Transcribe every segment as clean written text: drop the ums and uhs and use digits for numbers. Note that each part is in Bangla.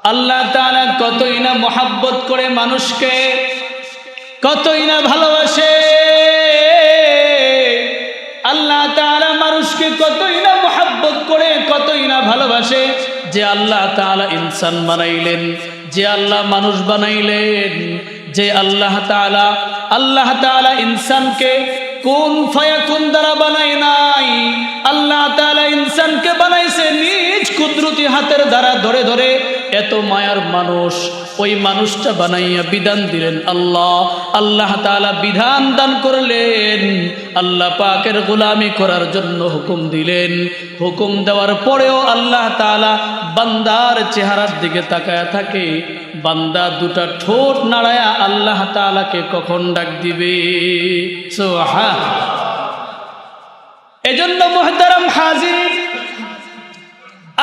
আল্লাহ তাআলা কতই না মোহাব্বত করে মানুষকে, কতই না ভালোবাসে। আল্লাহ তাআলা মানুষকে কতই না মোহাব্বত করে, কতই না ভালোবাসে। যে আল্লাহ তাআলা ইনসান বানাইলেন, যে আল্লাহ মানুষ বানাইলেন, যে আল্লাহ তাআলা ইনসানকে কোন ফায়াকুন দ্বারা বানাই নাই। আল্লাহ তাআলা ইনসানকে বানাইছে নিজ কুদরতি হাতের দ্বারা ধরে ধরে। এত মায়ার মানুষ, ওই মানুষটা বানাইয়া বিধান দিলেন আল্লাহ তাআলা বিধান দান করলেন। আল্লাহ পাকের গোলামি করার জন্য হুকুম দিলেন। হুকুম দেওয়ার পরেও আল্লাহ তাআলা বান্দার চেহারার দিকে তাকায়া থাকে। বান্দা দুটা ঠোঁট নাড়ায়া আল্লাহ তাআলাকে কখন ডাক দিবে? সুবহান। এজন্য মুহতারাম হাজির,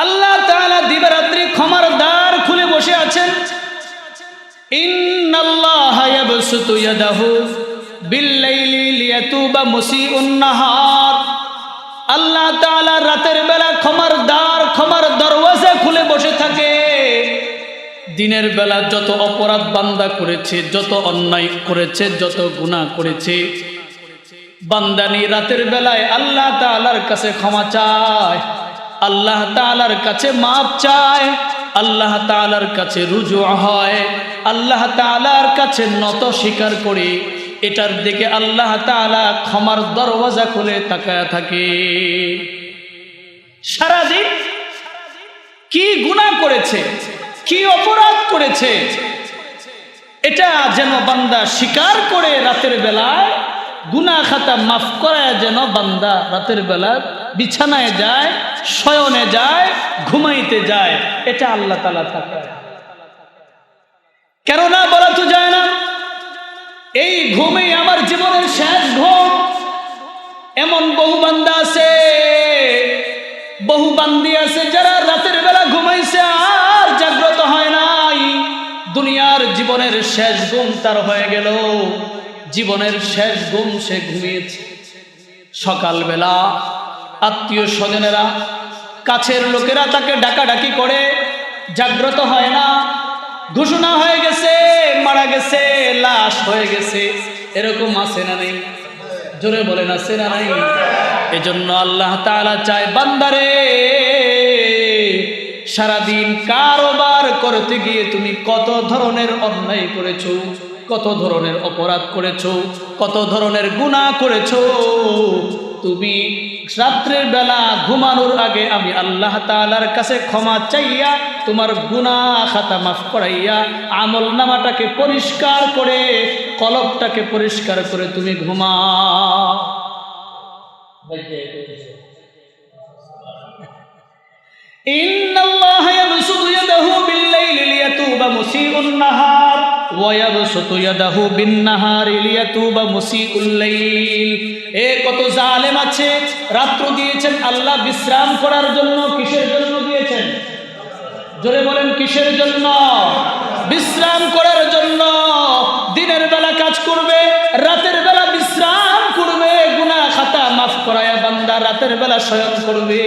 আল্লাহ তাআলা দিবারাত্রি ক্ষমার দ্বার খুলে বসে আছেন। ইন্নাল্লাহা ইয়াবসুতু ইয়াদাহু বিল-লাইলি লিয়াতুবা মুসিউন নাহার। আল্লাহ তাআলা রাতের বেলা ক্ষমার দরওয়াজা খুলে বসে থাকে। দিনের বেলা যত অপরাধ বান্দা করেছে, যত অন্যায় করেছে, যত গুনাহ করেছে, বান্দানি রাতের বেলায় আল্লাহ তাআলার কাছে ক্ষমা চায়, আল্লাহ তাআলার কাছে মাফ চায়, আল্লাহ তাআলার কাছে রুজু হয়, আল্লাহ তাআলার কাছে নত স্বীকার করে। এটার দিকে আল্লাহ তাআলা ক্ষমার দরওয়াজা খুলে তাকায়া থাকে। সারাদিন কি গুনাহ করেছে, কি অপরাধ করেছে, এটা যেন বান্দা স্বীকার করে রাতের বেলায় গুনাহ খাতা মাফ করায় যেন বান্দা রাতের বেলা বিছানায় যায়, শয়নে যায়, ঘুমাইতে যায়। এটা আল্লাহ তাআলা তাকায়। কেন না বলা তো যায় না, এই ঘুমই আমার জীবনের শেষ ঘুম। এমন বহু বান্দা আছে, বহু বান্দি আছে যারা রাতের বেলা ঘুমাইছে আর জাগ্রত হয় নাই। দুনিয়ার জীবনের শেষ ঘুম তার হয়ে গেল, জীবনের শেষ ঘুম সে ঘুমিয়েছে। সকালবেলা আত্মীয় স্বজনেরা, কাছের লোকেরা তাকে ডাকাডাকি করে, জাগ্রত হয় না। ঘোষণা হয়ে গেছে, মারা গেছে, লাশ হয়ে গেছে। এরকম আছে না নেই? জোরে বলেন আছে না নাই? এজন্য আল্লাহ তাআলা চায়, বান্দারে সারাদিন কারবার করতে গিয়ে তুমি কত ধরনের অন্যায় করেছো, কত ধরনের অপরাধ করেছো, কত ধরনের গুনাহ করেছো। তুমি রাত্রের বেলা ঘুমানোর আগে আমি আল্লাহ তাআলার কাছে ক্ষমা চাইয়া তোমার গুনাহ খাতা মাফ করাইয়া আমল নামাটাকে পরিষ্কার করে, কলবটাকে পরিষ্কার করে তুমি ঘুমাও। ইন্নাল্লাহা ইয়াবসুতু ইয়াদাহু বিল-লাইলি লিয়াতুবা মুসিউন নাহার ওয়া ইয়াবসুতু ইয়াদাহু বিন-নাহারি লিয়াতুবা মুসিউল লাইল। কত জালেম আছে, রাত্র দিয়েছেন আল্লাহ বিশ্রাম করার জন্য। কিসের জন্য দিয়েছেন? জোরে বলেন কিসের জন্য? বিশ্রাম করার জন্য। দিনের বেলা কাজ করবে, রাতের বেলা বিশ্রাম করবে, গুনাহ খাতা মাফ করায়া বান্দা রাতের বেলা শয়ন করবে।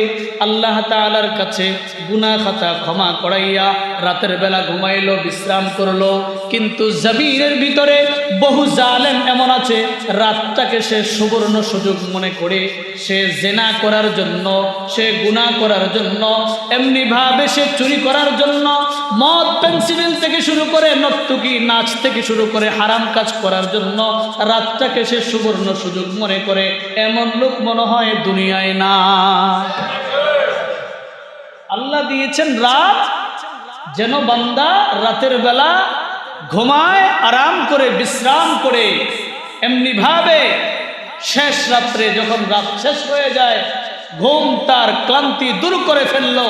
আল্লাহ তাআলার কাছে গুনাহ খাতা ক্ষমা করাইয়া রাতের বেলা ঘুমাইলো, বিশ্রাম করলো। কিন্তু জমিনের ভিতরে বহু জালেম এমন আছে, রাতটাকে সে সুবর্ণ সুযোগ মনে করে সে জেনা করার জন্য, সে গুনাহ করার জন্য, এমনি ভাবে সে চুরি করার জন্য, মদ পেন্সিল থেকে শুরু করে নর্তকী নাচ থেকে শুরু করে হারাম কাজ করার জন্য রাতটাকে সে সুবর্ণ সুযোগ মনে করে। এমন লোক মনে হয় দুনিয়ায় না। আল্লাহ দিয়েছেন রাত যেন বান্দা রাতের বেলা ঘুমায়, আরাম করে, বিশ্রাম করে। এমনি ভাবে শেষ রাত্রে যখন রাত শেষ হয়ে যায়, ঘুম তার ক্লান্তি দূর করে ফেললো,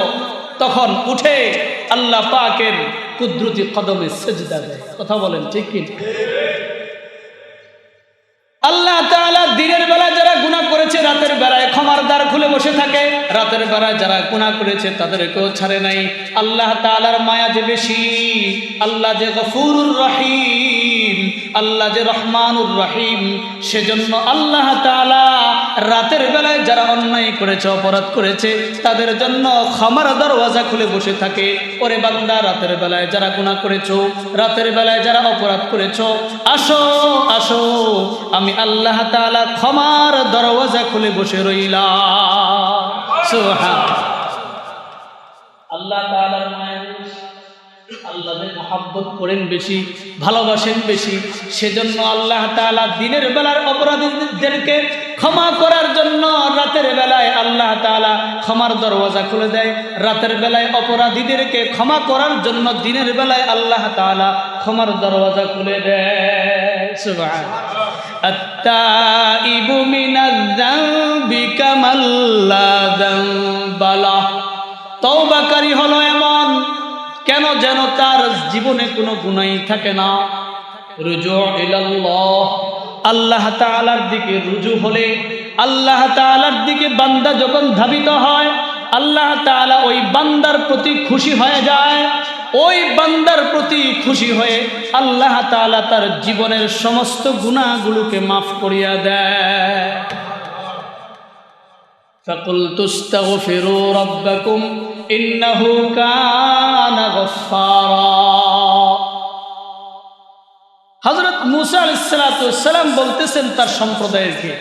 তখন উঠে আল্লাহ পাকের কুদরতি কদমে সেজদা দেয়। কথা বলেন ঠিক কি? আল্লাহ তাআলা দিনের বেলা যারা গুনাহ করেছে রাতের বেলায় ক্ষমার দ্বার খুলে বসে থাকে। রাতের বেলায় যারা গুনাহ করেছে তাদেরকেও ছাড়ে নাই। আল্লাহ তাআলার মায়া যে বেশি, আল্লাহ যে গফুরুর রহিম, আল্লাহ যে রহমানুর রহিম, সেজন্য আল্লাহ তাআলা রাতের বেলায় যারা অন্যায় করেছে, অপরাধ করেছে, তাদের জন্য ক্ষমার দরওয়াজা খুলে বসে থাকে। ওরে বান্দা, রাতের বেলায় যারা গুনাহ করেছো, রাতের বেলায় যারা অপরাধ করেছো, আসো আসো, আমি আল্লাহ তাআলা ক্ষমার দরওয়াজা খুলে বসে রইলাম। সুবহানাল্লাহ। আল্লাহ তাআলার মায়া, আল্লাহর মহব্বত করেন বেশি, ভালোবাসেন বেশি, সেজন্য আল্লাহ তাআলা দিনের বেলার অপরাধীদেরকে ক্ষমা করার জন্য রাতের বেলায় আল্লাহ তাআলা ক্ষমার দরওয়াজা খুলে দেয়। রাতের বেলায় অপরাধীদেরকে ক্ষমা করার জন্য দিনের বেলায় আল্লাহ তাআলা ক্ষমার দরওয়াজা খুলে দেয়। সুবহানাল্লাহ। আত-তাইবু মিনায-যামবি কামাল লা যামবা লাহ। তওবাকারী হলো এমন কেন যেন তার জীবনে কোনো গুনাহ থাকে না। রুজু ইলাল্লাহ, আল্লাহ তাআলার দিকে রুজু হলে, আল্লাহ তাআলার দিকে বান্দা যখন ধাবিত হয়, আল্লাহ তাআলা ওই বান্দার প্রতি খুশি হয়ে যায়। ওই বান্দার প্রতি খুশি হয়ে আল্লাহ তাআলা তার জীবনের সমস্ত গুনাহগুলোকে মাফ করিয়া দেয়। ফাকুলতু আস্তাগফিরু রাব্বাকুম ইন্নাহু কানা গফফারা। হযরত মুসা আলাইহিস সালাতু ওয়াস সালাম বলতেছেন তার সম্প্রদায়কে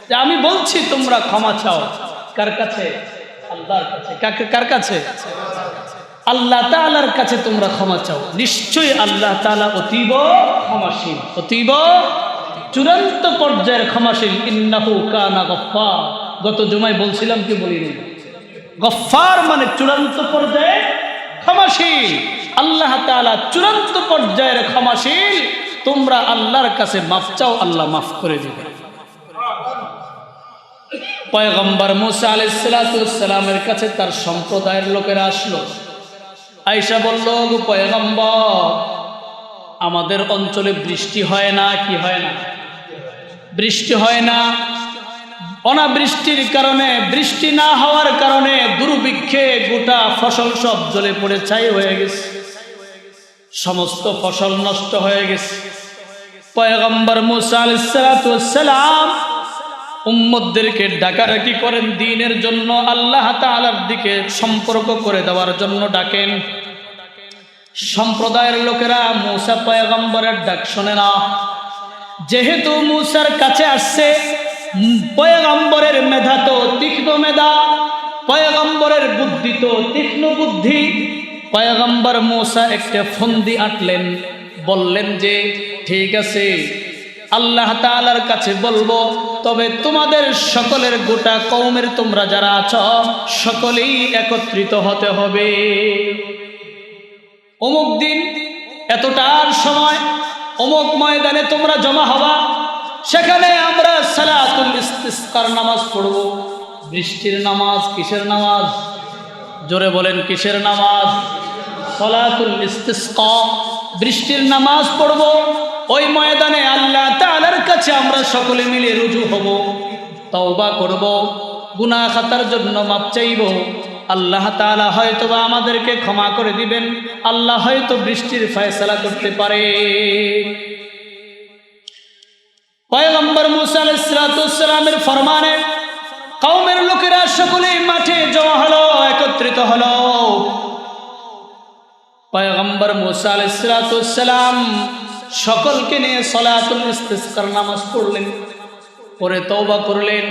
যে আমি বলছি তোমরা ক্ষমা চাও। কার কাছে? আল্লাহর কাছে। কার কাছে? আল্লাহ তাআলার কাছে তোমরা ক্ষমা চাও। নিশ্চয়ই আল্লাহ তাআলা অতীব ক্ষমাশীল, অতীব চূড়ান্ত পর্যায়ের ক্ষমাশীল। ইন্নাহু কানা গফফার। গত জুমায় বলছিলাম কি বলিনি? গফফার মানে চূড়ান্ত পর্যায়ে ক্ষমাশীল। আল্লাহ তাআলা চূড়ান্ত পর্যায়ের ক্ষমাশীল। তোমরা আল্লাহর কাছে মাফ চাও, আল্লাহ মাফ করে দিবে। পয়গম্বর মুসা আলাইহিস সালাতু ওয়াস সালামের কাছে তার সম্প্রদায়ের লোকেরা আসলো। আয়েশা বলল, গো পয়গম্বর, আমাদের অঞ্চলে বৃষ্টি হয় না। কি হয় না? বৃষ্টি হয় না। অনাবৃষ্টির কারণে, বৃষ্টি না হওয়ার কারণে দুর্ভিক্ষে গোটা ফসল সব জ্বলে পড়ে ছাই হয়ে গেছে, সমস্ত ফসল নষ্ট হয়ে গেছে। পয়গম্বর মুসা আলাইহিস সালাতু ওয়াস সালাম উম্মতদেরকে ডাকাডাকি করেন দ্বীনের জন্য, আল্লাহ তাআলার দিকে সম্পর্ক করে দেওয়ার জন্য ডাকেন। সম্প্রদায়ের লোকেরা মুসা পয়গম্বরের ডাক শোনে না। যেহেতু মুসার কাছে আসছে, পয়গম্বরের মেধা তো তীক্ষ্ণ মেধা, পয়গম্বরের বুদ্ধি তো তীক্ষ্ণ বুদ্ধি। পয়গম্বর মুসা একটা ফন্দি আঁটলেন, বললেন যে ঠিক আছে, আল্লাহ তাআলার কাছে বলবো, তবে তোমাদের সকলের গোটা কওমের তোমরা যারা আছো সকলেই একত্রিত হতে হবে। অমুক দিন এতটার সময় অমুক ময়দানে তোমরা জমা হবা, সেখানে আমরা সালাতুল ইস্তিসকার নামাজ পড়ব। বৃষ্টির নামাজ। কিসের নামাজ? জোরে বলেন, কিসের নামাজ? সালাতুল ইস্তিসকা, বৃষ্টির নামাজ পড়ব। ওই ময়দানে আল্লাহ তাআলার কাছে আমরা সকলে মিলে রুজু হব, তওবা করব, গুনাহ খাতার জন্য মাপ চাইব। আল্লাহ তাআলা হয়তো বা আমাদেরকে ক্ষমা করে দিবেন, আল্লাহ হয়তো বৃষ্টির ফয়সালা করতে পারে। পয়গম্বর মুসা আলাইহিস সালাতু ওয়াস সালামের ফরমানে কওমের লোকেরা সকলেই মাঠে জমা হলো, একত্রিত হলো। পয়গম্বর মুসা আলাইহিস সালাতু ওয়াস সালাম সকলকে নিয়ে সালাতুল ইস্তিসকার নামাজ পড়লেন, পরে তওবা করলেন,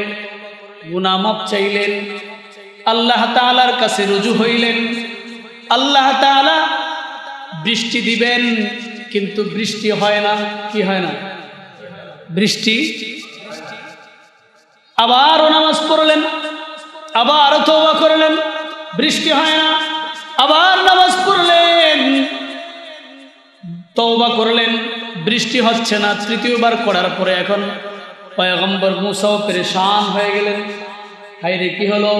গুনাহ মাপ চাইলেন, আল্লাহ তাআলার কাছে রুজু হইলেন। আল্লাহ তাআলা বৃষ্টি দিবেন, কিন্তু বৃষ্টি হয় না। কি হয় না? বৃষ্টি। আবারও নামাজ পড়লেন, আবারও তওবা করলেন, বৃষ্টি হয় না। আবার নামাজ পড়লেন, তওবা করলেন, বৃষ্টি হচ্ছে না। তৃতীয়বার করার পরে এখন পয়গম্বর মুসাও পেরেশান হয়ে গেলেন। হায়রে, কি হলো?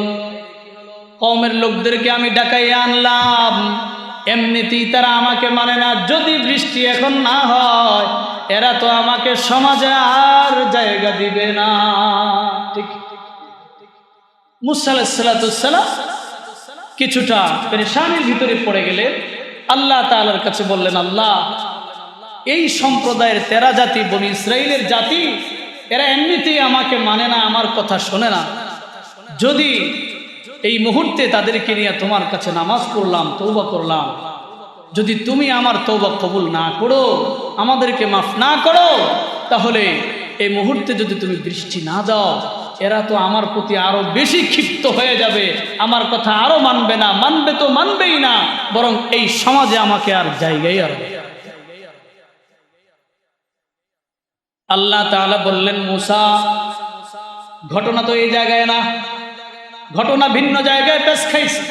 কওমের লোকদেরকে আমি ডাকাইয়া আনলাম, এমনিতেই তারা আমাকে মানে না। যদি বৃষ্টি এখন না হয়, এরা তো আমাকে সমাজে আর জায়গা দিবে না। ঠিক। মুসা আলাইহিস সালাতু ওয়াস সালাম কিছুটা পেরেশানির ভিতরে পড়ে গেলে আল্লাহ তাআলার কাছে বললেন, আল্লাহ, এই সম্প্রদায়ের 13 জাতি, বনি ইসরাইলের জাতি, এরা এমনিতেই আমাকে মানে না, আমার কথা শোনে না। যদি এই মুহূর্তে তাদেরকে নিয়ে তোমার কাছে নামাজ পড়লাম, তওবা করলাম, যদি তুমি আমার তওবা কবুল না করো, আমাদেরকে মাফ না করো, তাহলে এই মুহূর্তে যদি তুমি বৃষ্টি না দাও, এরা তো আমার প্রতি আরো বেশি ক্ষিপ্ত হয়ে যাবে, আমার কথা আরো মানবে না, মানবে তো মানবেই না, বরং এই সমাজে আমাকে আর জায়গায় আর। আল্লাহ তাআলা বললেন, মুসা, ঘটনা তো এই জায়গায় না, ঘটনা ভিন্ন জায়গায় পেশ খাইছে।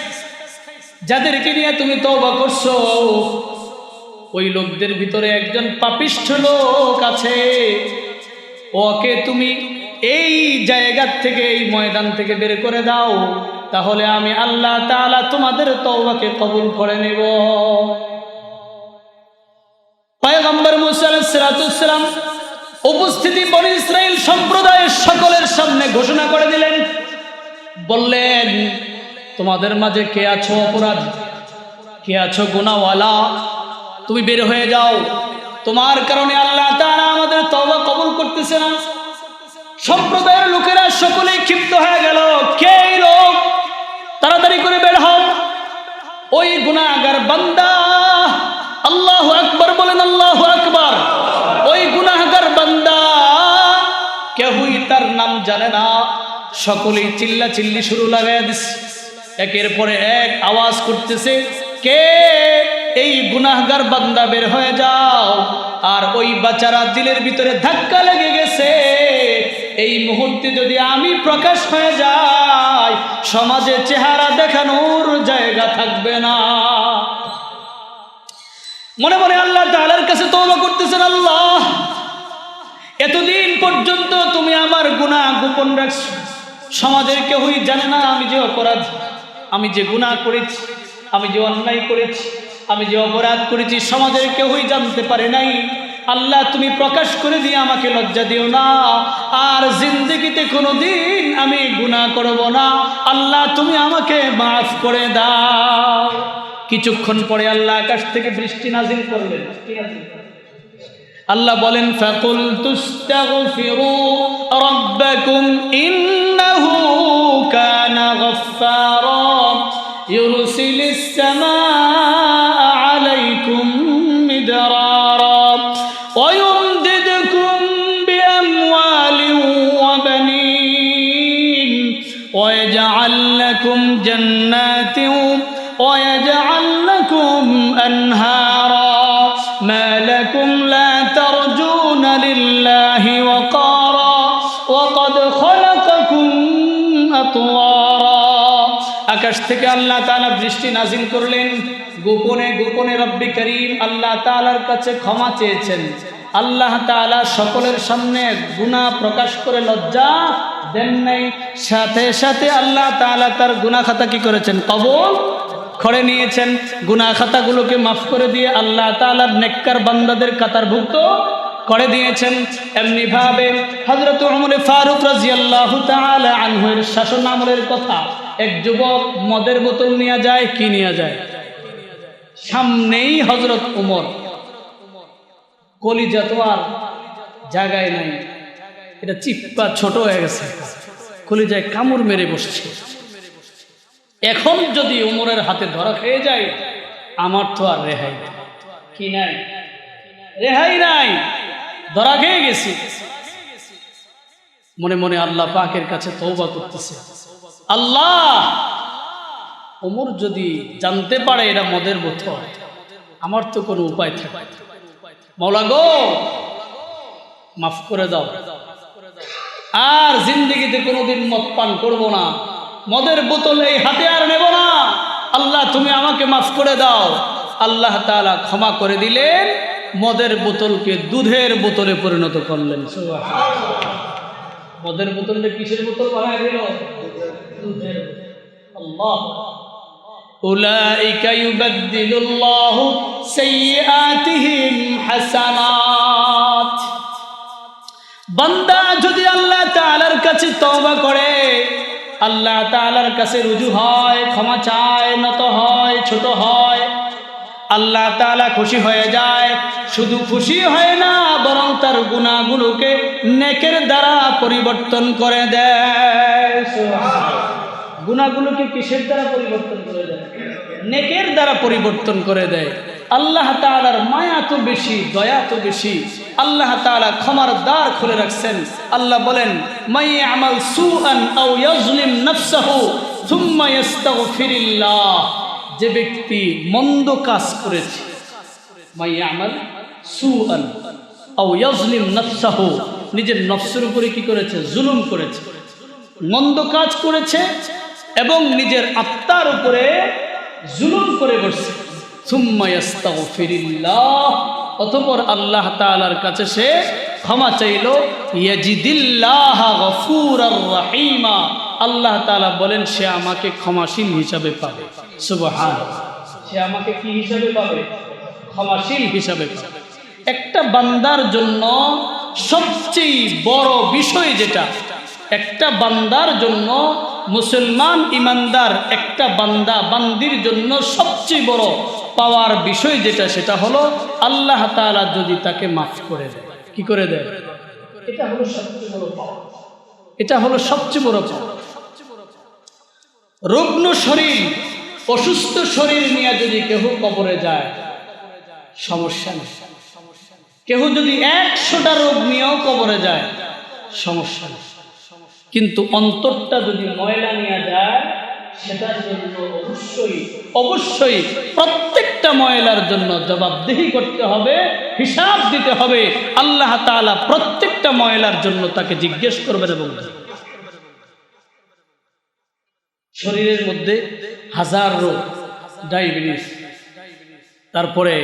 যাদেরকে নিয়ে তুমি তওবা করছো, ওই লোকদের ভিতরে একজন পাপিষ্ঠ লোক আছে, ওকে তুমি এই জায়গা থেকে, এই ময়দান থেকে বের করে দাও, তাহলে আমি আল্লাহ তাআলা তোমাদের তওবাকে কবুল করে নেব। পয়গম্বর মুসা আলাইহিস সালাম উপস্থিতি বনী ইসরাইল সম্প্রদায়ের সকলের সামনে ঘোষণা করে দিলেন, বললেন, তোমাদের মাঝে কে আছো অপরাধী, কে আছো গুনাহওয়ালা, তুমি বের হয়ে যাও, তোমার কারণে আল্লাহ তাআলা আমাদের তওবা কবুল করতেছে না। সম্প্রদায়ের লোকেরা সকলেই ক্ষিপ্ত হয়ে গেল, কে এই লোক, তাড়াতাড়ি করে বের হও। ওই গুনাহগার বান্দা, আল্লাহু আকবার বলেন, আল্লাহু আকবার। ওই গুনাহগার বান্দা, কেউই তার নাম জানে না, সকলেই চিল্লা চিল্লি শুরু লাগাই দিছে, একের পরে এক আওয়াজ করতেছে, কে এই গুনাহগার বান্দা, বের হয়ে যাও। আর ওই বাচ্চারা দিলের ভিতরে ধাক্কা লেগে গেছে, এই মুহূর্তে যদি আমি প্রকাশ হয়ে যাই, সমাজে চেহারা দেখানোর জায়গা থাকবে না। মনে মনে আল্লাহ তাআলার কাছে তওবা করতেছেন, আল্লাহ, এতদিন পর্যন্ত তুমি আমার গুনাহ গোপন রাখছো, সমাজের কেউই জানে না আমি যে অপরাধী, আমি যে গুনাহ করেছি, আমি যে অন্যায় করেছি, আমি যে অপরাধ করেছি, সমাজের কেউই জানতে পারে নাই। আল্লাহ, তুমি প্রকাশ করে দিয়ে আমাকে লজ্জা দিও না, আর জিন্দেগিতে কোনোদিন আমি গুনাহ করব না। আল্লাহ, তুমি আমাকে মাফ করে দাও। কিছুক্ষণ পরে আল্লাহ আকাশ থেকে বৃষ্টি নাজিল করলেন। আল্লাহ বলেন, ফাকুলতুস্তাগফিরু রাব্বাকুম ইন্নাহু কানা গফফারা ইউরসিলিস সামাআ আলাইকুম মিদরারা ওয়া ইউমদিদকুম বিআমওয়ালিন ওয়া বানিন ওয়া ইয়াজআল লাকুম জান্নাতিন ওয়া ইয়াজআল লাকুম আনহারা মা লাকুম লা তারজুনা লিল্লাহি ওয়াকারা ওয়া ক্বাদ খালাকাকুম আতওয়ারা। আকাশ থেকে আল্লাহ তাআলা বৃষ্টি নাজিল করলেন। গোপনে গোপনে রব্বি করিম আল্লাহ তাআলার কাছে ক্ষমা চেয়েছেন। আল্লাহ তাআলা সকলের সামনে গুনাহ প্রকাশ করে লজ্জা দেন নাই। সাথে সাথে আল্লাহ তাআলা তার গুনাহ খাতা কি করেছেন? কবুল করে নিয়েছেন। গুনাহ খাতাগুলোকে মাফ করে দিয়ে আল্লাহ তাআলার নেককার বান্দাদের কাতারভুক্ত করে দিয়েছেন। এমনি ভাবে হযরত ওমর ফারুক রাদিয়াল্লাহু তাআলা আনহুর শাসন আমলের কথা, এক যুবক মদের বোতল নিয়ে যায়। কি নিয়ে যায়? সামনেই হযরত ওমর, কলিজা তো আর জায়গায় নাই, এটা চিপ্পা ছোট হয়ে গেছে, কলিজায় কামড় মেরে বসছে। এখন যদি ওমরের হাতে ধরা খেয়ে যায়, আমার তো আর রেহাই নাই। কি নাই? রেহাই নাই, ধরা খেয়ে গেছি। মনে মনে আল্লাহ পাকের কাছে তওবা করতেছে, আল্লাহ, ওমর যদি জানতে পারে এটা মদের বোতল, আমার তো কোনো উপায় থাকে, মওলা গো মাফ করে দাও, আর জিন্দেগিতে কোনোদিন মদ পান করবো না, মদের বোতল এই হাতে আর নেব না। আল্লাহ, তুমি আমাকে মাফ করে দাও। আল্লাহ তাআলা ক্ষমা করে দিলেন, মদের বোতলকে দুধের বোতলে পরিণত করলেন। মদের বোতলটা কিসের বোতল বানায় দিল? দুধের। আল্লাহ, উলাইকা ইউবাদদিলুল্লাহু সাইয়্যাতিহিম হাসানাত। বান্দা যদি আল্লাহ তাআলার কাছে তওবা করে, আল্লাহ তাআলার কাছে রুজু হয়, ক্ষমা চায়, নত হয়, ছোট হয়, আল্লাহ তাআলা খুশি হয়ে যায়। শুধু খুশি হয় না, বরং তার গুনাহগুলোকে নেকের দ্বারা পরিবর্তন করে দেয়। গুনাহগুলোকে কিসের দ্বারা পরিবর্তন করে দেয়? নেকের দ্বারা পরিবর্তন করে দেয়। আল্লাহ তাআলার মায়া তো বেশি, দয়া তো বেশি। আল্লাহ তাআলা ক্ষমার দ্বার খুলে রাখছেন। আল্লাহ বলেন, মাই আমাল সুআন আও ইয়াজলিম নাফসাহু সুম্মা ইস্তাগফিরিল্লাহ, যে ব্যক্তি মন্দ কাজ করেছে, মাই আমাল সুআন আও ইয়াজলিম নাফসাহু, নিজের নফসের উপরে কি করেছে? জুলুম করেছে, মন্দ কাজ করেছে এবং নিজের আত্মার উপরে জুলুম করে বসছে। সুম্মা ইস্তাগফিরিল্লাহ, অতঃপর আল্লাহ তাআলার কাছে সে ক্ষমা চাইল। ইয়াজিদিল্লাহ গফুরার রহিমা, আল্লাহ তাআলা বলেন সে আমাকে ক্ষমাশীল হিসাবে পাবে। সুবহানাল্লাহ, সে আমাকে কি হিসাবে পাবে? ক্ষমাশীল হিসাবে পাবে। একটা বান্দার জন্য সবচেয়ে বড় বিষয় যেটা, একটা বান্দার জন্য, মুসলমান ইমানদার একটা বান্দা বান্দির জন্য সবচেয়ে বড় পাওয়ার বিষয় যেটা, সেটা হলো আল্লাহ তাআলা যদি তাকে মাফ করে দেয়। কি করে দেয়? এটা হলো সবচেয়ে বড় পাওয়া। এটা হলো সবচেয়ে বড় পাওয়া। রুগ্ন শরীর, অসুস্থ শরীর নিয়ে যদি কেহ কবরে যায়, সমস্যা নেই। কেহ যদি 100টা রোগ নিয়েও কবরে যায়, সমস্যা নেই। কিন্তু অন্তরটা যদি ময়লা নিয়ে যায়, সেটার জন্য অবশ্যই অবশ্যই প্রত্যেকটা ময়লার জন্য জবাবদিহি করতে হবে, হিসাব দিতে হবে। আল্লাহ তাআলা প্রত্যেকটা ময়লার জন্য তাকে জিজ্ঞেস করবেন। এবং শরীরের মধ্যে হাজার রোগ, ডায়াবেটিস, তারপরে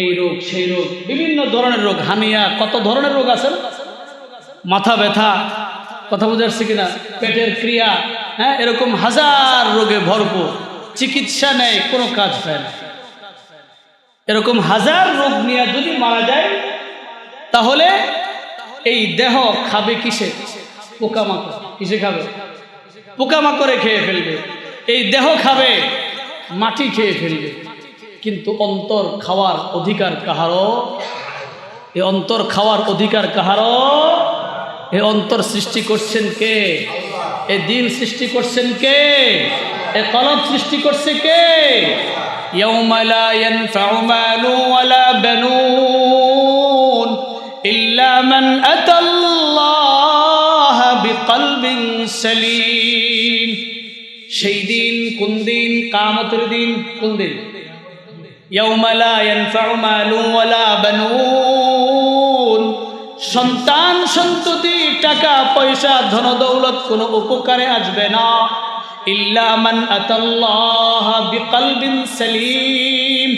এই রোগ সেই রোগ, বিভিন্ন ধরনের রোগ, হানিয়া, কত ধরনের রোগ আছে, মাথা ব্যথা, কথা বুঝে আসছে কিনা, পেটের ক্রিয়া, হ্যাঁ, এরকম হাজার রোগে ভরপুর, চিকিৎসা নেই, কোনো কাজ হয় না। এরকম হাজার রোগ নিয়ে যদি মারা যায়, তাহলে এই দেহ খাবে কিসে? পোকামাকড়। কিসে খাবে? পোকামাকড়ে খেয়ে ফেলবে। এই দেহ খাবে মাটি খেয়ে ফেলবে। কিন্তু অন্তর খাওয়ার অধিকার কাহারও? এই অন্তর খাওয়ার অধিকার কাহারও? এই অন্তর সৃষ্টি করছেন কে? এই দিন সৃষ্টি করছেন কে? এই কলব সৃষ্টি করছে কে? ইয়াউমা লা ইয়ানফাউ মালু ওয়ালা বানুন ইল্লা মান আতাল্লাহা বিকলবিন সালিম। সেই দিন কোন দিন? কিয়ামতের দিন। কোন দিন? ইয়াউমা লা ইয়ানফাউ মালু ওয়ালা বানুন, সন্তান সন্ততি, টাকা পয়সা, ধন দৌলত কোনো উপকারে আসবে না। ইল্লা মান আতাল্লাহা বিকলবিন সালিম,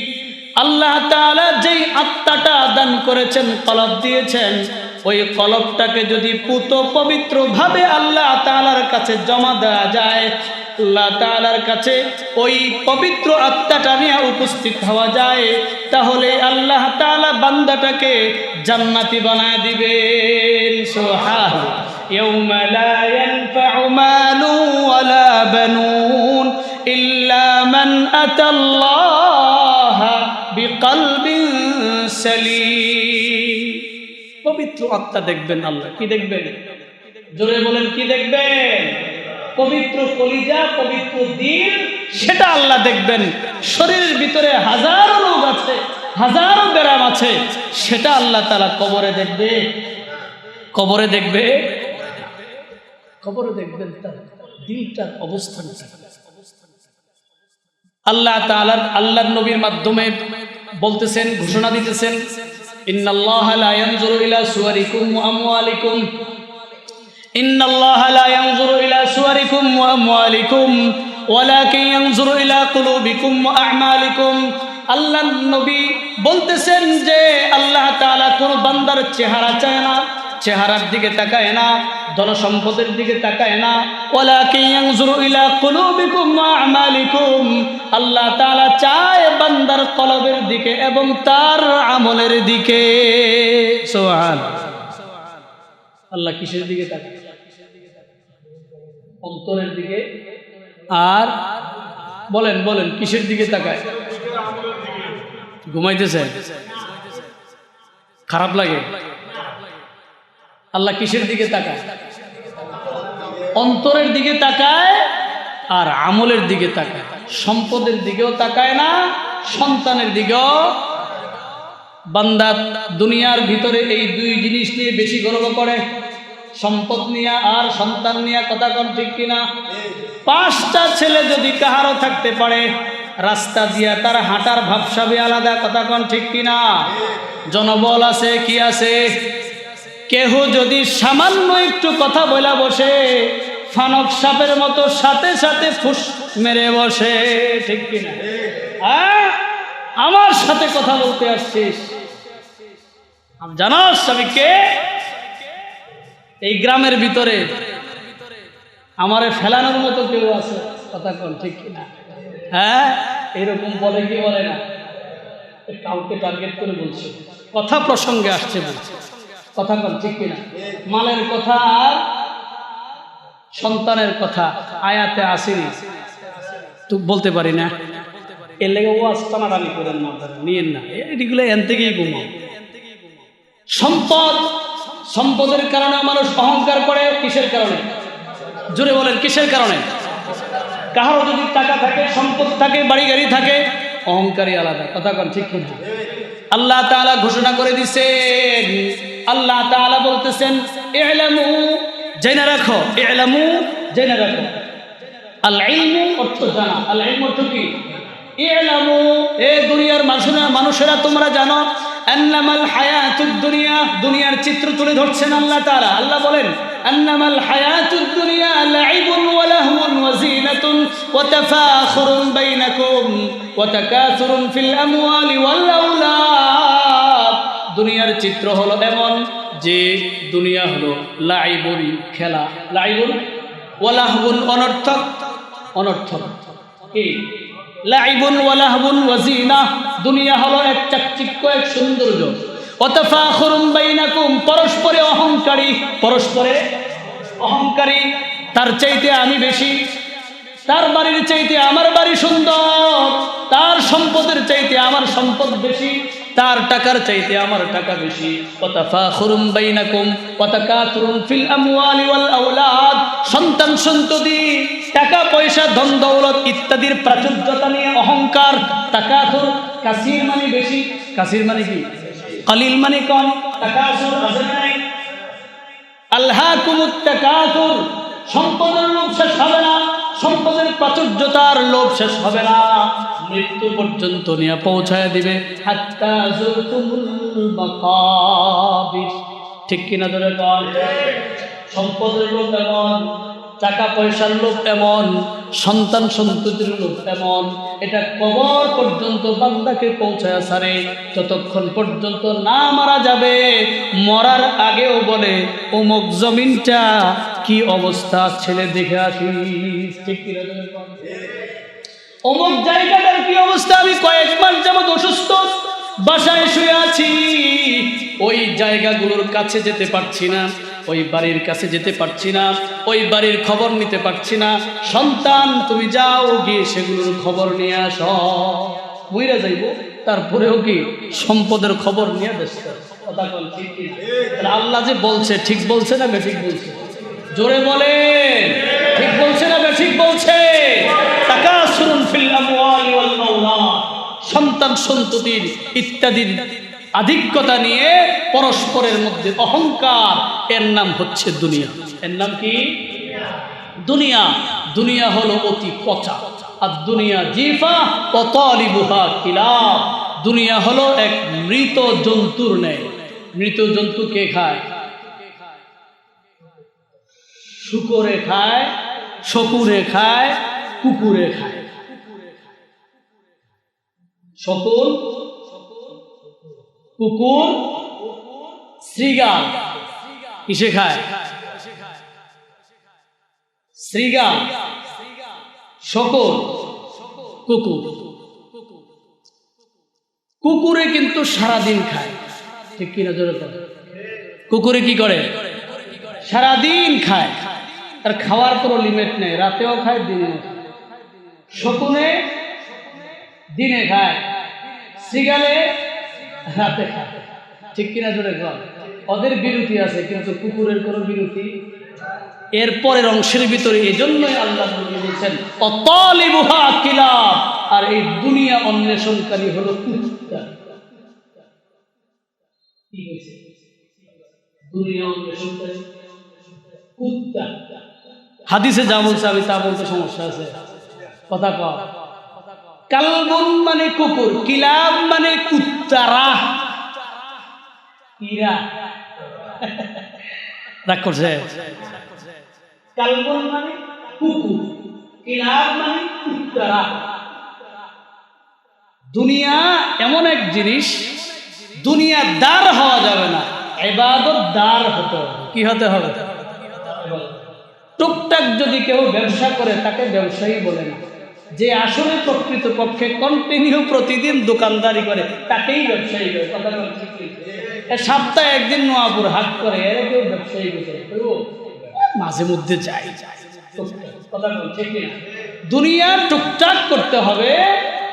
আল্লাহ তাআলা যেই আত্মাটা দান করেছেন, কলব দিয়েছেন, ওই কলবটাকে যদি পুত পবিত্র ভাবে আল্লাহ তাআলার কাছে জমা দেওয়া যায়, আল্লাহ তাআলার কাছে ওই পবিত্র আত্মাটা নিয়ে উপস্থিত হওয়া যায়, তাহলে আল্লাহ তাআলা বান্দাটাকে জান্নাতি বানায় দিবেন। সুবহানাল্লাহ। ইয়াউমা লা ইয়ানফাউ মালু ওয়ালা বানুন ইল্লা মান আতাল্লাহা বিকলবিন সালিম। পবিত্র আত্মা দেখবেন আল্লাহ। কি দেখবেন? জোরে বলেন, কি দেখবেন? পবিত্র কলিজা, পবিত্র দিল, সেটা আল্লাহ দেখবেন। শরীরের ভিতরে হাজারো রোগ আছে, হাজারো ব্যারাম আছে, সেটা আল্লাহ তাআলা কবরে দেখবে। কবরে দেখবে, কবরে দেখবেন তার দিলটার অবস্থান। আল্লাহ তাআলা আল্লাহর নবীর মাধ্যমে বলতেছেন, ঘোষণা দিতেছেন, ইন্নাল্লাহা লা ইয়ানজুরু ইলা সুওয়ারিকুম ওয়া আমওয়ালিকুম, ইন্নাল্লাহা লা ইয়ানজুরু ইলা সুওয়ারিকুম ওয়া আমওয়ালিকুম ওয়ালাকিন ইয়ানজুরু ইলা কুলুবিকুম ওয়া আ'মালিকুম। আল্লাহর নবী বলতেছেন যে আল্লাহ তাআলা কোন বান্দার চেহারা চায় না, চেহারার দিকে তাকায় না, ধন সম্পদের দিকে তাকায় না। ওয়ালাকিন ইয়ানজুরু ইলা কুলুবিকুম ওয়া আমালিকুম, আল্লাহ তাআলা চায় বান্দার কলবের দিকে এবং তার আমলের দিকে। সুবহানাল্লাহ। আল্লাহ কিসের দিকে তাকায়? অন্তরের দিকে। আর বলেন বলেন কিসের দিকে তাকায়? ঘুমাইতেছে, খারাপ লাগে। আল্লাহ কিসের দিকে তাকায়? অন্তরের দিকে তাকায় আর আমলের দিকে তাকায়। সম্পদের দিকেও তাকায় না, সন্তানের দিকেও। বান্দা দুনিয়ার ভিতরে এই দুই জিনিস নিয়ে বেশি গর্ব করে, সম্পদ নিয়ে আর সন্তান নিয়ে। কথা কোন ঠিক কিনা? 5টা ছেলে যদি কাহারও থাকতে পারে, রাস্তা দিয়া তার হাঁটার ভাবসাবে আলাদা। কথা কোন ঠিক কিনা? জনবল আছে, কি আছে? কেহ যদি সামান্য একটু কথা বলা বসে, ফানক সাপের মতো সাথে সাথে ফুস মেরে বসে। ঠিক কিনা? আমার সাথে কথা বলতে আসছিস, জানাস আমি কে? এই গ্রামের ভিতরে আমারে ফেলানোর মতো কেউ আছে? কথা কোন ঠিক কিনা? হ্যাঁ, এরকম বলে কি বলে না? কাউকে টার্গেট করে বলছে, কথা প্রসঙ্গে আসছে বলছে। কথা কোন ঠিক কিনা? মালের কথা আর সন্তানের কথা আয়াতে আসেনি তো বলতে পারি না। এর লেগে ও টানাটানি করেন না, নিয়েন না, এগুলো এন থেকেই ঘুমো। সম্পদ, সম্পদের কারণে মানুষ অহংকার করে। কিসের কারণে? জোরে বলেন, কিসের কারণে? কারো যদি টাকা থাকে, সম্পদ থাকে, বাড়ি গাড়ি থাকে, অহংকারী আলাদা। কথা কোন ঠিক কিনা? আল্লাহ তাআলা ঘোষণা করে দিয়েছেন, আল্লাহ তাআলা বলতেছেন, ইলামু, জেনে রাখো, ইলামু, জেনে রাখো। আল ইলমু অর্থ জানা, আল ইলমু অর্থ কি? ইলামু, এ দুনিয়ার মানুষেরা তোমরা জানো, আন্নামাল হায়াতুদ দুনিয়া, দুনিয়ার চিত্র তুলে ধরছেন আল্লাহ তাআলা। আল্লাহ বলেন, আন্নামাল হায়াতুদ দুনিয়া লাইবুন ওয়া লাহওয়ুন ওয়া যিনাতুন ওয়া তাফাখুরুন বাইনাকুম ওয়া তাকাসুরুন ফিল আমওয়ালি ওয়াল আওলাদ। দুনিয়ার চিত্র হলো এমন যে দুনিয়া হলো লাইবুন, খেলা, লাইবুন ওয়া লাহওয়ুন, অনর্থক, অনর্থক কি? লাইবুন ওয়া লাহবুন ওয়া যিনা, দুনিয়া হলো এক চাকচিক্য, এক সৌন্দর্য। ওয়া তাফাখুরুন বাইনাকুম, পরস্পরে অহংকারী, পরস্পরে অহংকারী। তার চাইতে আমি বেশি, তার বাড়ির চাইতে আমার বাড়ি সুন্দর, তার সম্পদের চাইতে আমার সম্পদ বেশি, তার টাকার চাইতে আমার টাকা বেশি। ওয়া তাফাখুরুন বাইনাকুম ওয়া তাকাসুরুন ফিল আমওয়ালি ওয়াল আওলাদ, সন্তান সন্ততি, টাকা পয়সা, ধন দৌলত ইত্যাদির প্রাচুর্যতা নিয়ে অহংকার। তাকাসুর, কাসির মানে বেশি, কাসির মানে কি? কলিল মানে কম। তাকাসুর আছে নাই? আলহাকুমুত তাকাসুর, সম্পদের লোভ শেষ হবে না, সম্পদের প্রাচুর্যতার লোভ শেষ হবে না, মৃত্যু পর্যন্ত নিয়ে পৌঁছায় দিবে। হাত্তা যুরতুমুল মাকাবির, ঠিক কিনা? ধরে বল। সম্পদের লোভ এমন, টাকা পয়সার লোভ এমন, সন্তান সন্ততির লোভ এমন, এটা কবর পর্যন্ত বান্দাকে পৌঁছায় সারে। যতক্ষণ পর্যন্ত না মারা যাবে, মরার আগেও বলে অমুক জমিনটা কি অবস্থা, ছেলে দেখে আসিস। ঠিক কিনা? অমুক জায়গাটার কি অবস্থা, আমি কয়েক মাস যাবত অসুস্থ, বাসায় শুয়ে আছি, ওই জায়গাগুলোর কাছে যেতে পারছি না, ওই বাড়ির কাছে যেতে পারছি না, ওই বাড়ির খবর নিতে পারছি না। সন্তান, তুমি যাও গিয়ে সেগুলোর খবর নিয়ে আস। মইরা যাইব, তারপরেও কি সম্পদের খবর নিয়ে দেখতে। কথা বল ঠিক কি? আল্লাহ যে বলছে, ঠিক বলছে না বেঠিক বলছে? জোরে বলে, ঠিক বলছে না বেঠিক বলছে? তাকাসুরুন ফিল আমওয়ালি ওয়াল আওলাদ, সন্তান সন্ততির ইত্যাদির আধিক্যতা নিয়ে পরস্পরের মধ্যে অহংকার, এর নাম হচ্ছে দুনিয়া। এর নাম কি? দুনিয়া। দুনিয়া হলো অতি পচা, আর দুনিয়া জিফা ওয়া তালিবুহা কিলাব, দুনিয়া হলো এক মৃত জন্তুর ন্যায়। মৃত জন্তু কে খায়? শুকরে খায়, শকুরে খায়, কুকুরে খায়। শকুর, কুকুর, শ্রীগাল কিসে খায়? শ্রীগাল, শকুর, কুকুর। কুকুরে কিন্তু সারাদিন খায়, ঠিক কিনা? জোরে বলে। কুকুরে কি করে? সারাদিন খায়, তার খাওয়ার কোনো লিমিট নেই, রাতেও খায়, দিনেও খায়। শকুনে দিনে খায়, সিগালে রাতে খায়, ঠিক কিনা জোরে কর। ওদের বিরতি আছে কিন্তু কুকুরের কোনো বিরতি। এরপরের অংশের ভিতরে এজন্যই আল্লাহ বলছেন অতালিবুহা কিলাব, আর এই দুনিয়া অন্বেষণকারী হলো কুত্তা। কি হয়েছে? দুনিয়া অন্বেষণকারী কুত্তা। হাদিসে যা বলছে আমি তা বলতে সমস্যা আছে? কথা কর। কালবুন মানে কুকুর, কিলাব মানে কুত্তারা। কিরা রাগ করছে? কালবুন মানে কুকুর, কিলাব মানে কুত্তারা। দুনিয়া এমন এক জিনিস, দুনিয়া দার হওয়া যাবে না, ইবাদত দার হতে হবে। কি হতে হবে? টুকটাক যদি কেউ ব্যবসা করে তাকে ব্যবসায়ী বলে না, যে আসলে প্রকৃতপক্ষে কন্টিনিউ প্রতিদিন দোকানদারি করে তাকেই ব্যবসায়ী করে। কথা সপ্তাহে একদিন নোয়াপুর হাট করে, এর কেউ ব্যবসায়ী করে? মাঝে মধ্যে যাই কথা ঠিক না। দুনিয়ার টুকটাক করতে হবে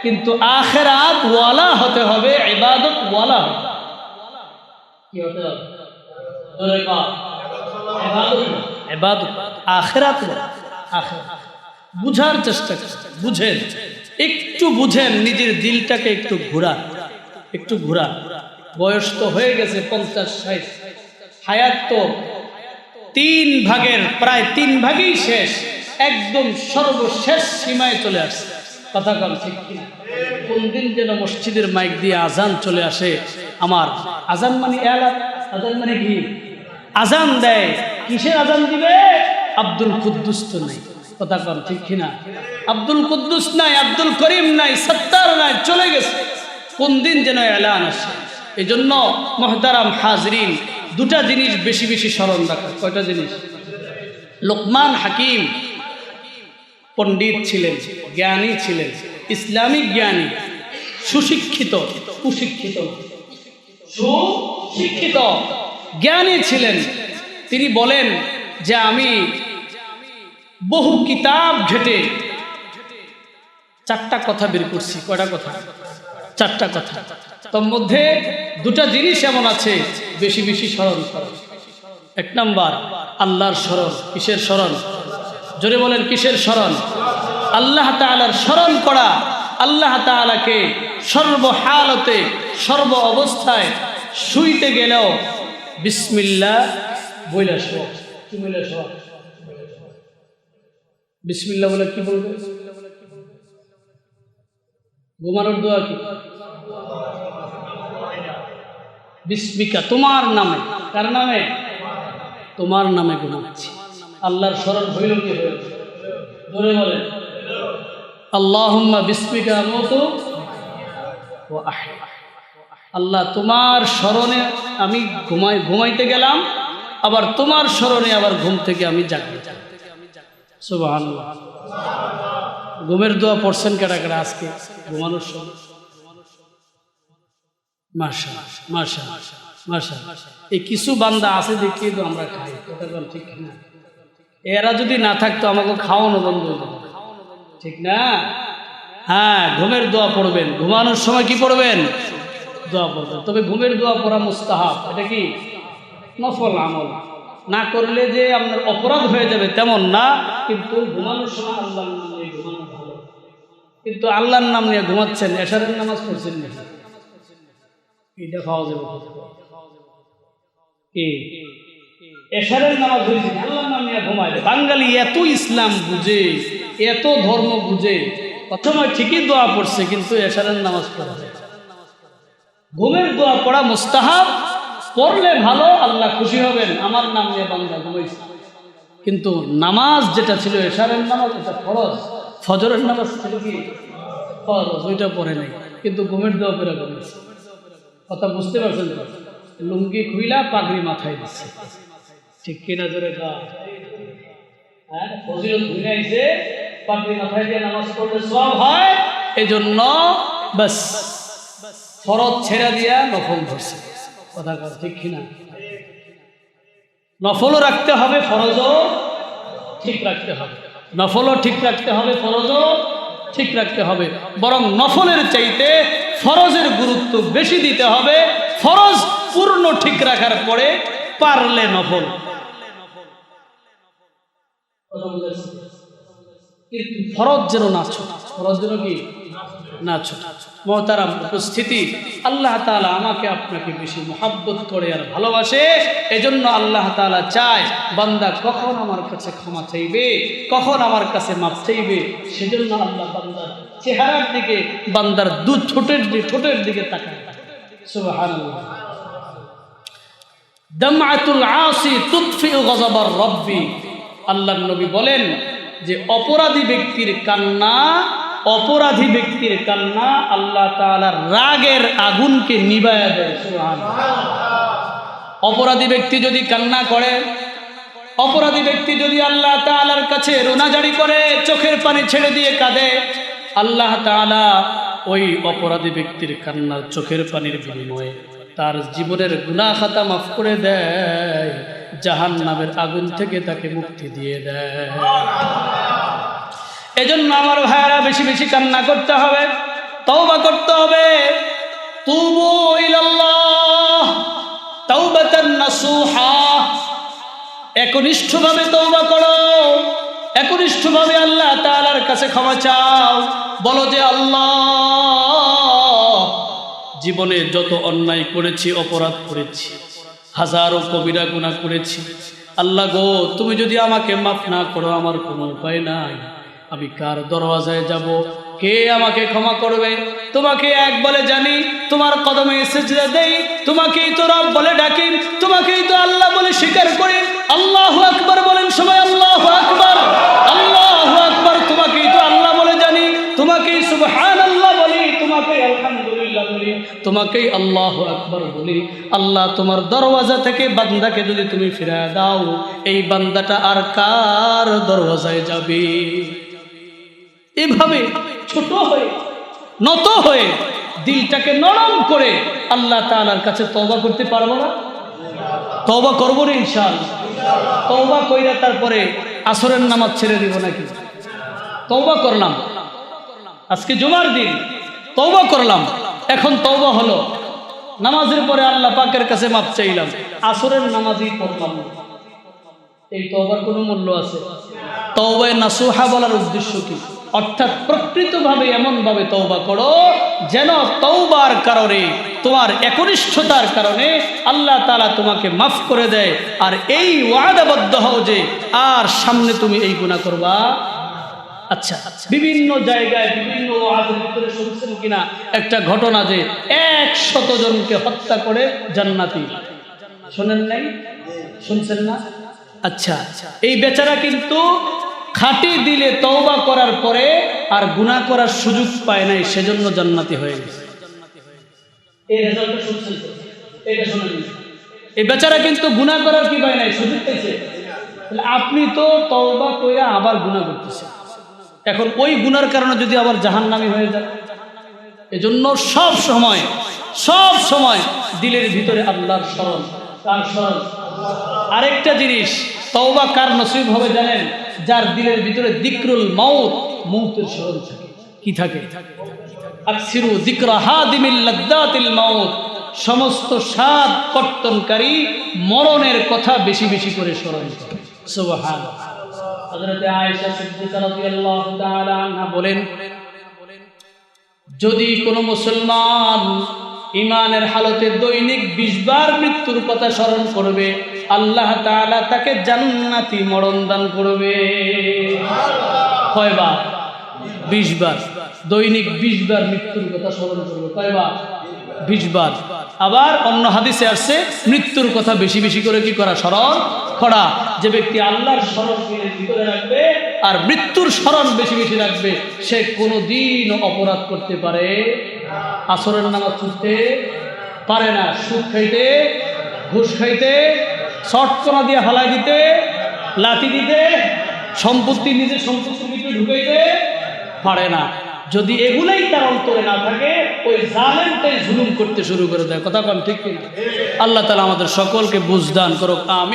কিন্তু আখিরাত ওয়ালা হতে হবে, ইবাদত ওয়ালা হবে। কি হতে হবে? ইবাদত আখিরাত ওয়ালা। বুঝার চেষ্টা করেন, বুঝেন, একটু বুঝেন, নিজের দিলটাকে একটু ঘোরান, একটু ঘোরান। বয়স তো হয়ে গেছে 50-60, হায়াত তো 3 ভাগের প্রায় 3 ভাগই শেষ, একদম সর্বশেষ সীমায় চলে আসছে। কথা কম ঠিক কিনা? কোন দিন যেন মসজিদের মাইক দিয়ে আজান চলে আসে আমার। আজান মানে আজান মানে কি? আজান দেয়, কিসের আজান দিবে? আব্দুল কুদ্দুস তো নাই। কথা কম ঠিক কিনা? আব্দুল কুদ্দুস নাই, আব্দুল করিম নাই, সত্তার নাই, চলে গেছে। কোন দিন যেন এলান আসে। এই জন্য মুহতারাম হাজরিন, দুটা জিনিস বেশি বেশি স্মরণ রাখা। কয়টা জিনিস? লোকমান হাকিম পণ্ডিত ছিলেন, জ্ঞানী ছিলেন, ইসলামিক জ্ঞানী, সুশিক্ষিত, কুশিক্ষিত, সুশিক্ষিত জ্ঞানী ছিলেন। তিনি বলেন যে আমি বহু কিতাব ঘেটে 4টা কথা বের করছি। কয়টা কথা? 4টা কথা। তোর মধ্যে দুটা জিনিস এমন আছে বেশি বেশি স্মরণ করো। 1 নাম্বার আল্লাহর স্মরণ। কিসের স্মরণ? জোরে বলেন, কিসের স্মরণ? আল্লাহ তাআলার স্মরণ করা। আল্লাহ তাআলাকে সর্বহালতে, সর্ব অবস্থায়, শুইতে গেলেও বিসমিল্লাহ বইলা শোয়া। কি বইলা শোয়া? বিসমিল্লাহ বলে কি বলবে? ঘুমানোর দোয়া কি? বিসমিকা, তোমার নামে। কার নামে? তোমার নামে ঘুমাচ্ছি। আল্লাহর স্মরণ হইল কি হইল? ধরে বলেন আল্লাহুম্মা বিসমিকা আমুতু ওয়া আহয়া। আল্লাহ তোমার স্মরণে আমি ঘুমাইতে গেলাম, আবার তোমার স্মরণে আবার ঘুম থেকে আমি জাগি। সুবহানাল্লাহ। ঘুমের দোয়া পড়ছেন কারা কারা আজকে ঘুমানোর সময়? মাশাআল্লাহ, মাশাআল্লাহ, মাশাআল্লাহ। এই কিছু বান্দা আছে দেখি তো আমরা খাই। কথা বল ঠিক না? এরা যদি না থাকতো আমাকে খাওয়ানো বন্ধ হতো, ঠিক না? হ্যাঁ, ঘুমের দোয়া পড়বেন। ঘুমানোর সময় কি পড়বেন? দোয়া পড়বেন। তবে ঘুমের দোয়া পড়া মুস্তাহাব। এটা কি নফল আমল। না করলে যে আপনার অপরাধ হয়ে যাবে তেমন না, কিন্তু ঘুমানোর সময় আল্লাহর নাম নিয়ে ঘুমানো ভালো। কিন্তু আল্লাহর নাম নিয়ে ঘুমাচ্ছেন, এশারের নামাজ পড়ছেন না, এটা পাওয়া যাবে কি? এশারের নামাজ হয়েছে, আল্লাহর নাম নিয়ে ঘুমায়। বাঙালি এত ইসলাম বুঝে, এত ধর্ম বুঝে, প্রথমে ঠিকই দোয়া পড়ছে কিন্তু এশারের নামাজ পড়া। ঘুমের দোয়া পড়া মুস্তাহাব, পড়লে ভালো, আল্লাহ খুশি হবেন। আমার নাম নিয়ে বান্দা ঘুমাইছে। কিন্তু নামাজ যেটা ছিল এশারের নামাজ, এটা ফরজ। ফজরের নামাজ ছিল কি ফরজ, ওইটা পড়ে নাই, কিন্তু ঘুমের দোয়া পড়ে ঘুমাইছে। কথা বুঝতে পারছেন? লুঙ্গি খুইলা পাগড়ি মাথায় দিচ্ছে, ঠিক কিনা? জোরে ফজিলত ঘুরাইছে, পাগড়ি মাথায় দিয়ে নামাজ পড়লে সওয়াব হয়। এই জন্য বাস ফরজ ছেড়ে দিয়া নফল ধরছে। কথা কথা ঠিক কিনা? নফলও রাখতে হবে, ফরজও ঠিক রাখতে হবে। নফলও ঠিক রাখতে হবে, ফরজও ঠিক রাখতে হবে। বরং নফলের চাইতে ফরজের গুরুত্ব বেশি দিতে হবে, ফরজ পূর্ণ ঠিক রাখার পরে পারলে নফল। কিন্তু ফরজ যেন না ছোট, ফরজ যেন কি না ছোট। মহতারাম উপস্থিতি, আল্লাহ তাআলা আমাকে আপনাকে বেশি মহাব্বত করে আর ভালোবাসে। এজন্য আল্লাহ তাআলা চায় বান্দা কখন আমার কাছে ক্ষমা চাইবে, কখন আমার কাছে মাফ চাইবে। সেজন্য আল্লাহ বান্দার চেহারার দিকে, বান্দার ঠোঁটের দিকে তাকায়। সুবহানাল্লাহ। দামআতুল আসি তুতফিউ গযবার রব্বি। আল্লাহর নবী বলেন যে অপরাধী ব্যক্তির কান্না আল্লাহ তাআলার রাগের আগুনকে নিভায়া দেয়। সুবহানাল্লাহ। অপরাধী ব্যক্তি যদি কান্না করে, অপরাধী ব্যক্তি যদি আল্লাহ তাআলার কাছে রোনাজারি করে, চোখের পানি ছেড়ে দিয়ে কাঁদে, আল্লাহ তাআলা ওই অপরাধী ব্যক্তির কান্নার চোখের পানির বিনিময়ে তার জীবনের গুনাহ খাতা মাফ করে দেয়, জাহান্নামের আগুন থেকে তাকে মুক্তি দিয়ে দেয়। এজন্য আমার ভাইয়েরা বেশি বেশি কান্না করতে হবে, তওবা করতে হবে। তুবু ইলাল্লাহ তাওবাতান নাসুহা। একনিষ্ঠভাবে তওবা করো, একনিষ্ঠভাবে আল্লাহ তাআলার কাছে ক্ষমা চাও। বলো যে আল্লাহ, জীবনে যত অন্যায় করেছি, অপরাধ করেছি, হাজারো কবিরা গুনাহ করেছি, আল্লাহ গো তুমি যদি আমাকে মাফ না করো আমার কোনো উপায় নাই। আমি কার দরওয়াজায় যাব? কে আমাকে ক্ষমা করবে? তোমাকে এক বলে জানি, তোমার কদমে সিজদা দেই, তোমাকেই তো রব বলে ডাকি, তোমাকেই তো আল্লাহ বলে স্বীকার করি। আল্লাহু আকবার বলেন সবাই, আল্লাহু আকবার, আল্লাহু আকবার। তোমাকেই তো আল্লাহ বলে জানি, তোমাকেই সুবহানাল্লাহ বলি, তোমাকেই আলহামদুলিল্লাহ বলি, তোমাকেই আল্লাহু আকবার বলি। আল্লাহ তোমার দরওয়াজা থেকে বান্দাকে যদি তুমি ফিরিয়ে দাও, এই বান্দাটা আর কার দরওয়াজায় যাবে? এভাবে ছোট হয়ে, নত হয়ে, দিলটাকে নরম করে আল্লাহ তাআলার কাছে তওবা করতে পারবো না? তওবা করবো না ইনশাআল্লাহ। তওবা কইরা তারপরে আসরের নামাজ ছেড়ে দিব নাকি? তওবা করলাম, আজকে জুমার দিন, তওবা করলাম, এখন তওবা হলো, নামাজের পরে আল্লাহ পাকের কাছে মাফ চাইলাম, আসরের নামাজই পড়লাম না। এই তওবার কোনো মূল্য আছে? তওবায়ে নাসুহা বলার উদ্দেশ্য কি? অর্থাৎ প্রকৃতভাবে এমনভাবে তওবা করো যেন তওবার কারণে, তোমার একনিষ্ঠতার কারণে আল্লাহ তাআলা তোমাকে মাফ করে দেয়। আর এই ওয়াদাবদ্ধ হও যে আর সামনে তুমি এই গুনাহ করবা। আচ্ছা, বিভিন্ন জায়গায় বিভিন্ন ওয়াজের ভিতরে শুনছেন কিনা একটা ঘটনা যে 100 জনকে হত্যা করে জান্নাতি, শোনেন নাই? শুনছেন না? আচ্ছা, এই বেচারা কিন্তু খাঁটি দিলে তওবা করার পরে আর গুনাহ করার সুযোগ পায় নাই, সেজন্য জান্নাতি হয়ে গেছে। এই রেজাল্টটা শুনছেন? এটা শুনেন। এই বেচারা কিন্তু গুনাহ করার কি পায় নাই, সুযোগ পেয়েছে। তাহলে আপনি তো তওবা কইরা আবার গুনাহ করতেছেন, এখন ওই গুনার কারণে যদি আবার জাহান্নামী হয়ে যায়। এজন্য সব সময় দিলের ভিতরে আল্লাহর স্মরণ, কার স্মরণ? আরেকটা জিনিস, তওবা কার নসিব হবে জানেন? যার দিলের ভিতরে যিকরুল মাউত, মৌতের স্মরণ থাকে। কি থাকে? আকসিরু যিকরা হাদিমিল লাদ্দাতিল মাউত। সমস্ত স্বাদ কর্তনকারী মরণের কথা বেশি বেশি করে স্মরণ করে। সুবহানাল্লাহ। হযরত আয়েশা সিদ্দিকা রাদিয়াল্লাহু তাআলা আনহা বলেন, যদি কোনো মুসলমান ঈমানের হালতে দৈনিক 20 বার মৃত্যুর কথা স্মরণ করবে, আল্লাহ তাআলা তাকে জান্নাতি মরণ দান করবে। কয়বার? 20 বার। দৈনিক 20 বার মৃত্যুর কথা স্মরণ করবে। কয়বার? 20 বার। আবার অন্য হাদিসে আসছে মৃত্যুর কথা বেশি বেশি করে কি করা? স্মরণ করা। যে ব্যক্তি আল্লাহর স্মরণ ভিতরে রাখবে আর মৃত্যুর স্মরণ বেশি বেশি রাখবে, সে কোনোদিন অপরাধ করতে পারে, আসরের নামাজ ছুটতে পারে না, সুদ খাইতে, ঘুষ খাইতে, শর্টকরা দিয়ে হালাই দিতে, লাথি দিতে, সম্পত্তি নিজের সম্পত্তির ভিতরে ঢুকাইতে পারে না। যদি এগুলাই তার অন্তরে না থাকে, ওই জালেমটাই জুলুম করতে শুরু করে দেয়। কথা কম ঠিক কিনা? আল্লাহ তাআলা আমাদের সকলকে বুঝ দান করুক। আমিন।